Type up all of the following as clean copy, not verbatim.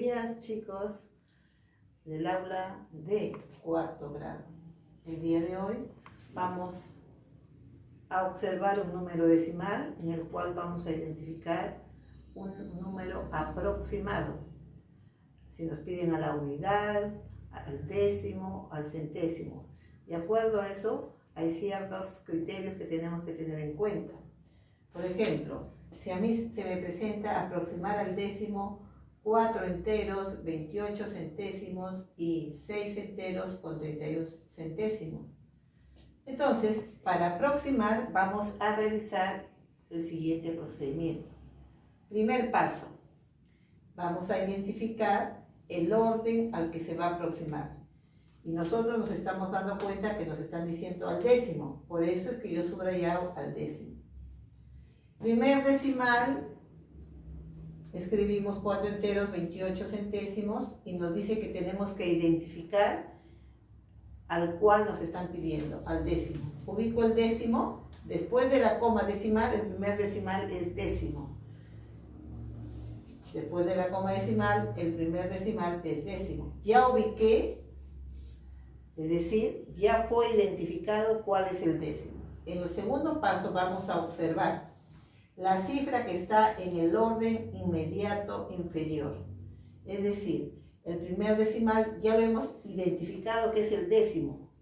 días, chicos del aula de cuarto grado. El día de hoy vamos a observar un número decimal en el cual vamos a identificar un número aproximado. Si nos piden a la unidad, al décimo, al centésimo. De acuerdo a eso, hay ciertos criterios que tenemos que tener en cuenta. Por ejemplo, si a mí se me presenta aproximar al décimo 4 enteros, 28 centésimos y 6 enteros con 31 centésimos. Entonces, para aproximar vamos a realizar el siguiente procedimiento. Primer paso, vamos a identificar el orden al que se va a aproximar. Y nosotros nos estamos dando cuenta que nos están diciendo al décimo, por eso es que yo he subrayado al décimo. Primer decimal, escribimos 4 enteros, 28 centésimos y nos dice que tenemos que identificar al cual nos están pidiendo, al décimo. Ubico el décimo, después de la coma decimal, el primer decimal es décimo. Después de la coma decimal, el primer decimal es décimo. Ya ubiqué, es decir, ya fue identificado cuál es el décimo. En el segundo paso vamos a observar la cifra que está en el orden inmediato inferior. Es decir, el primer decimal ya lo hemos identificado que es el décimo.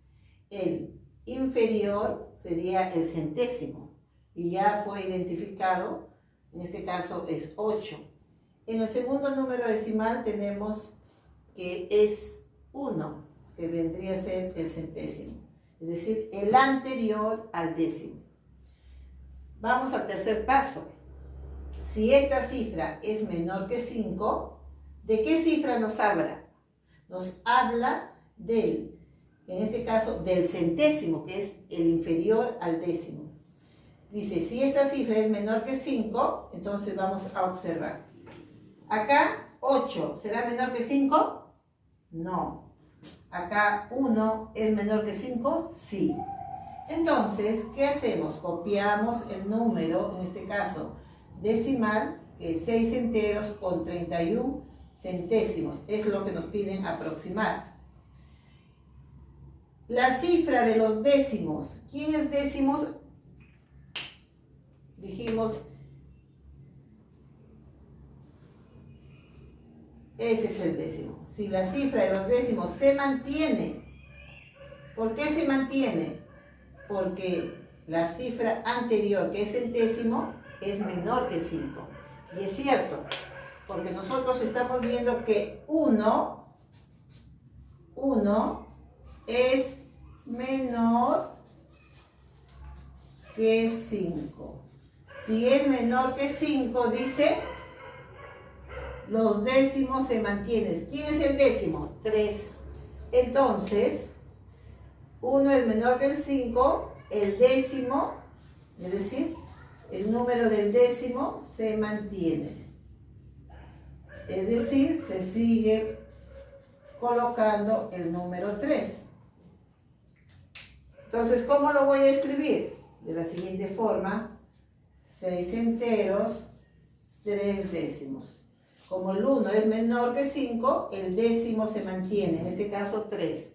El inferior sería el centésimo y ya fue identificado, en este caso es 8. En el segundo número decimal tenemos que es 1, que vendría a ser el centésimo, es decir, el anterior al décimo. Vamos al tercer paso. Si esta cifra es menor que 5, ¿de qué cifra nos habla? Nos habla del, en este caso, del centésimo, que es el inferior al décimo. Dice, si esta cifra es menor que 5, entonces vamos a observar. Acá 8, ¿será menor que 5? No. Acá 1 es menor que 5, sí. Entonces, ¿qué hacemos? Copiamos el número, en este caso decimal, que es 6 enteros con 31 centésimos. Es lo que nos piden aproximar. La cifra de los décimos. ¿Quién es décimos? Dijimos, ese es el décimo. Si la cifra de los décimos se mantiene, ¿por qué se mantiene? Porque la cifra anterior, que es el décimo, es menor que 5. Y es cierto, porque nosotros estamos viendo que 1 es menor que 5. Si es menor que 5, dice, los décimos se mantienen. ¿Quién es el décimo? 3. Entonces, 1 es menor que el 5, el décimo, es decir, el número del décimo se mantiene. Es decir, se sigue colocando el número 3. Entonces, ¿cómo lo voy a escribir? De la siguiente forma, 6 enteros, 3 décimos. Como el 1 es menor que 5, el décimo se mantiene, en este caso 3.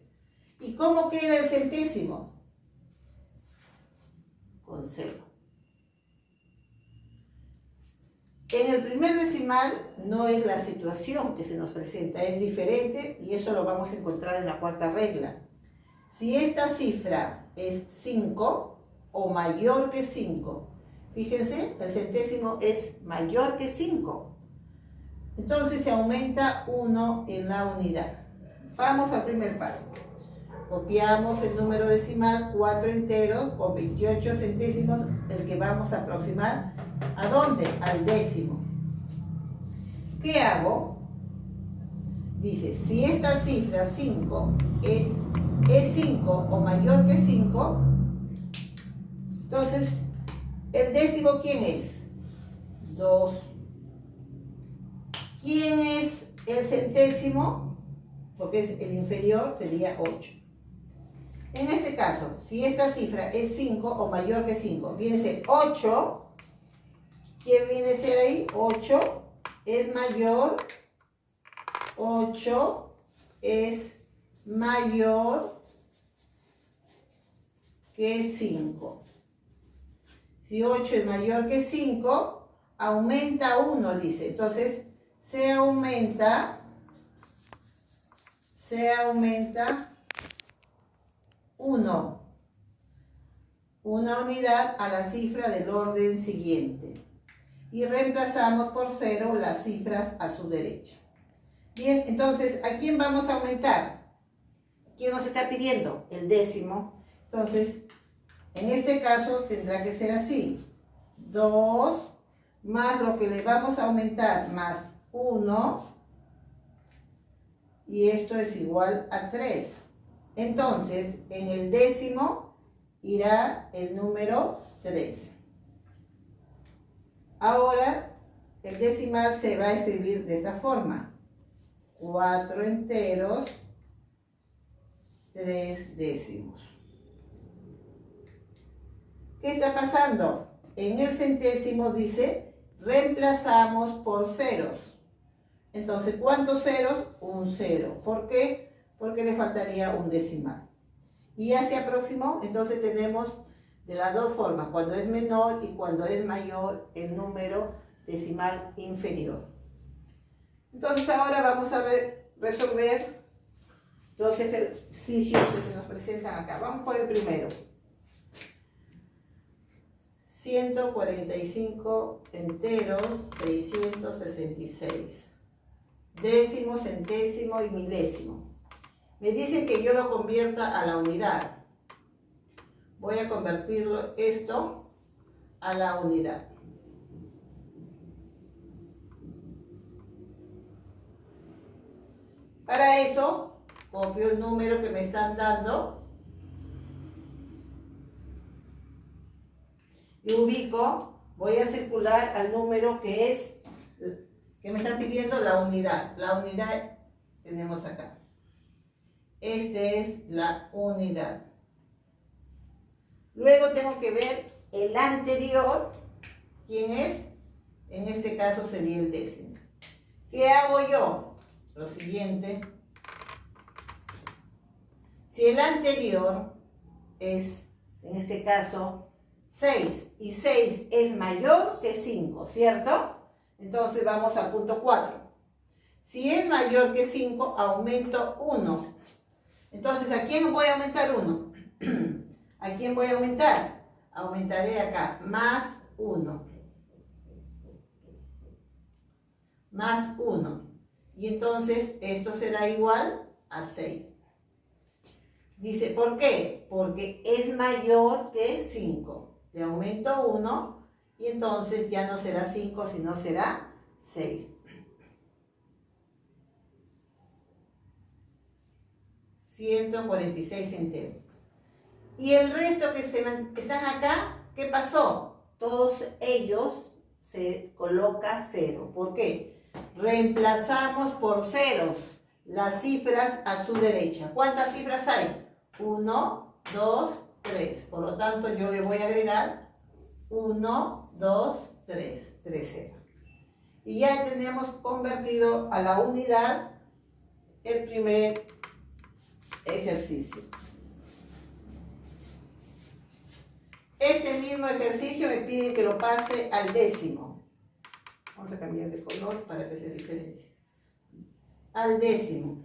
¿Y cómo queda el centésimo? Con 0. En el primer decimal no es la situación que se nos presenta, es diferente y eso lo vamos a encontrar en la cuarta regla. Si esta cifra es 5 o mayor que 5, fíjense, el centésimo es mayor que 5. Entonces se aumenta 1 en la unidad. Vamos al primer paso. Copiamos el número decimal, 4 enteros con 28 centésimos, el que vamos a aproximar. ¿A dónde? Al décimo. ¿Qué hago? Dice, si esta cifra 5 es 5 o mayor que 5, entonces, ¿el décimo quién es? 2. ¿Quién es el centésimo? Porque es el inferior, sería 8. En este caso, si esta cifra es 5 o mayor que 5, viene a ser 8. ¿Quién viene a ser ahí? 8 es mayor 8 es mayor que 5. Si 8 es mayor que 5, aumenta 1, dice. Entonces, se aumenta 1. Una unidad a la cifra del orden siguiente. Y reemplazamos por 0 las cifras a su derecha. Bien, entonces, ¿a quién vamos a aumentar? ¿Quién nos está pidiendo? El décimo. Entonces, en este caso tendrá que ser así. 2 más lo que le vamos a aumentar más 1. Y esto es igual a 3. Entonces, en el décimo irá el número 3. Ahora, el decimal se va a escribir de esta forma. 4 enteros, 3 décimos. ¿Qué está pasando? En el centésimo dice, reemplazamos por ceros. Entonces, ¿cuántos ceros? Un 0. ¿Por qué? Porque le faltaría un decimal. Y ya se aproximó, entonces tenemos de las dos formas, cuando es menor y cuando es mayor el número decimal inferior. Entonces ahora vamos a resolver dos ejercicios que se nos presentan acá. Vamos por el primero. 145 enteros, 666. Décimo, centésimo y milésimo. Me dicen que yo lo convierta a la unidad. Voy a convertirlo esto a la unidad. Para eso, copio el número que me están dando y ubico, voy a circular al número que me están pidiendo la unidad. La unidad tenemos acá. Este es la unidad. Luego tengo que ver el anterior. ¿Quién es? En este caso sería el décimo. ¿Qué hago yo? Lo siguiente. Si el anterior es, en este caso, 6 y 6 es mayor que 5, ¿cierto? Entonces vamos al punto 4. Si es mayor que 5, aumento 1. Entonces, ¿a quién voy a aumentar 1? ¿A quién voy a aumentar? Aumentaré acá, más 1. Más 1. Y entonces esto será igual a 6. Dice, ¿por qué? Porque es mayor que 5. Le aumento 1 y entonces ya no será 5, sino será 6. 146 enteros. Y el resto que están acá, ¿qué pasó? Todos ellos se coloca 0. ¿Por qué? Reemplazamos por ceros las cifras a su derecha. ¿Cuántas cifras hay? 1, 2, 3. Por lo tanto, yo le voy a agregar 1, 2, 3. 3 ceros. Y ya tenemos convertido a la unidad el primer ejercicio. Este mismo ejercicio me pide que lo pase al décimo. Vamos a cambiar de color para que se diferencie. Al décimo.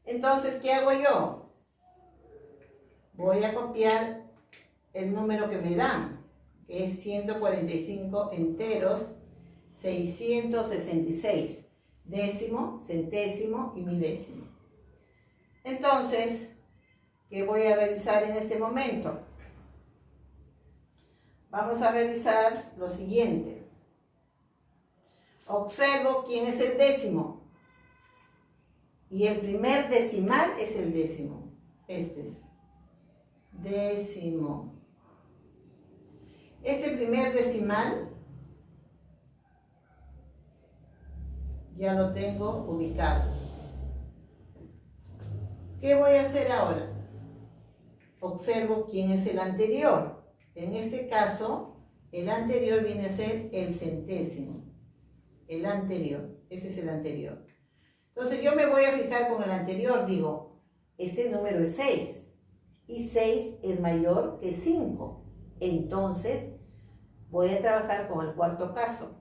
Entonces, ¿qué hago yo? Voy a copiar el número que me dan, que es 145 enteros, 666. Décimo, centésimo y milésimo. Entonces, ¿qué voy a realizar en este momento? Vamos a realizar lo siguiente. Observo quién es el décimo. Y el primer decimal es el décimo. Este es décimo. Este primer decimal ya lo tengo ubicado. ¿Qué voy a hacer ahora? Observo quién es el anterior. En este caso, el anterior viene a ser el centésimo. el anterior. Ese es el anterior. Entonces yo me voy a fijar con el anterior, digo, este número es 6 y 6 es mayor que 5. Entonces voy a trabajar con el cuarto caso.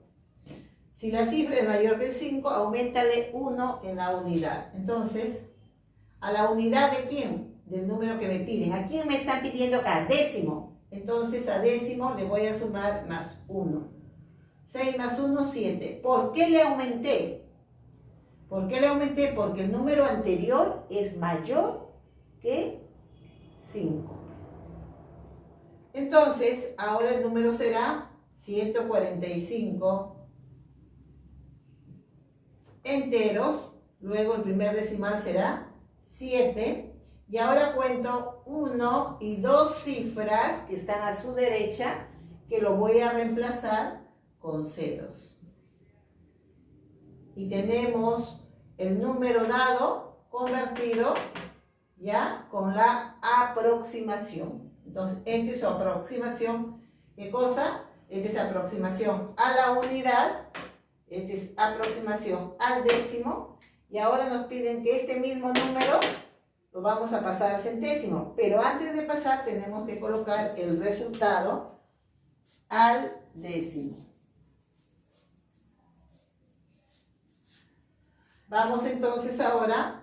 Si la cifra es mayor que 5, auméntale 1 en la unidad. Entonces, ¿a la unidad de quién? Del número que me piden. ¿A quién me están pidiendo acá? Décimo. Entonces a décimo le voy a sumar más 1. 6 más 1, 7. ¿Por qué le aumenté? ¿Por qué le aumenté? Porque el número anterior es mayor que 5. Entonces, ahora el número será 145 enteros. Luego el primer decimal será 7. Y ahora cuento 1 y 2 cifras que están a su derecha, que lo voy a reemplazar con ceros. Y tenemos el número dado convertido ya con la aproximación. Entonces, esta es su aproximación. ¿Qué cosa? Esta es aproximación a la unidad. Esta es aproximación al décimo. Y ahora nos piden que este mismo número lo vamos a pasar al centésimo. Pero antes de pasar tenemos que colocar el resultado al décimo. Vamos entonces ahora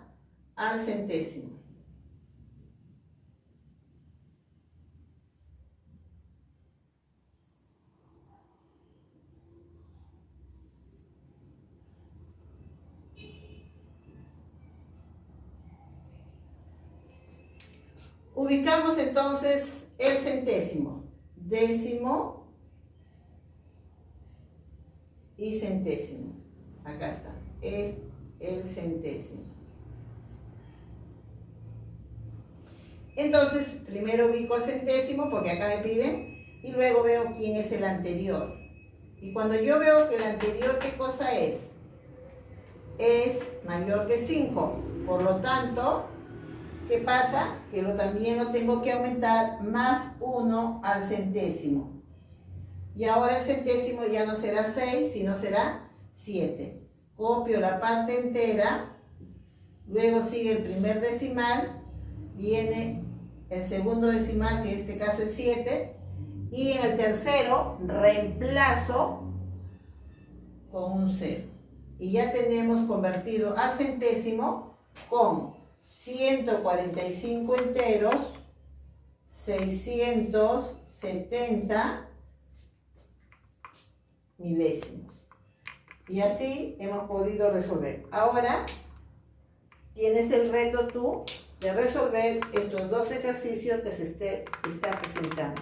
al centésimo. Ubicamos entonces el centésimo, décimo y centésimo. Acá está, es el centésimo. Entonces, primero ubico el centésimo porque acá me piden y luego veo quién es el anterior. Y cuando yo veo que el anterior, ¿qué cosa es? Es mayor que 5. Por lo tanto, ¿qué pasa? Que también lo tengo que aumentar más 1 al centésimo. Y ahora el centésimo ya no será 6, sino será 7. Copio la parte entera, luego sigue el primer decimal, viene el segundo decimal, que en este caso es 7, y en el tercero reemplazo con un 0. Y ya tenemos convertido al centésimo con 145 enteros, 670 milésimos. Y así hemos podido resolver. Ahora tienes el reto tú de resolver estos dos ejercicios que se está presentando.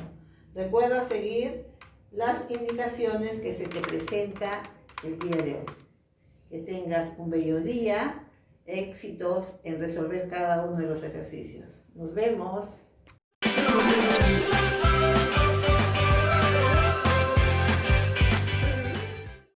Recuerda seguir las indicaciones que se te presenta el día de hoy. Que tengas un bello día, éxitos en resolver cada uno de los ejercicios. Nos vemos.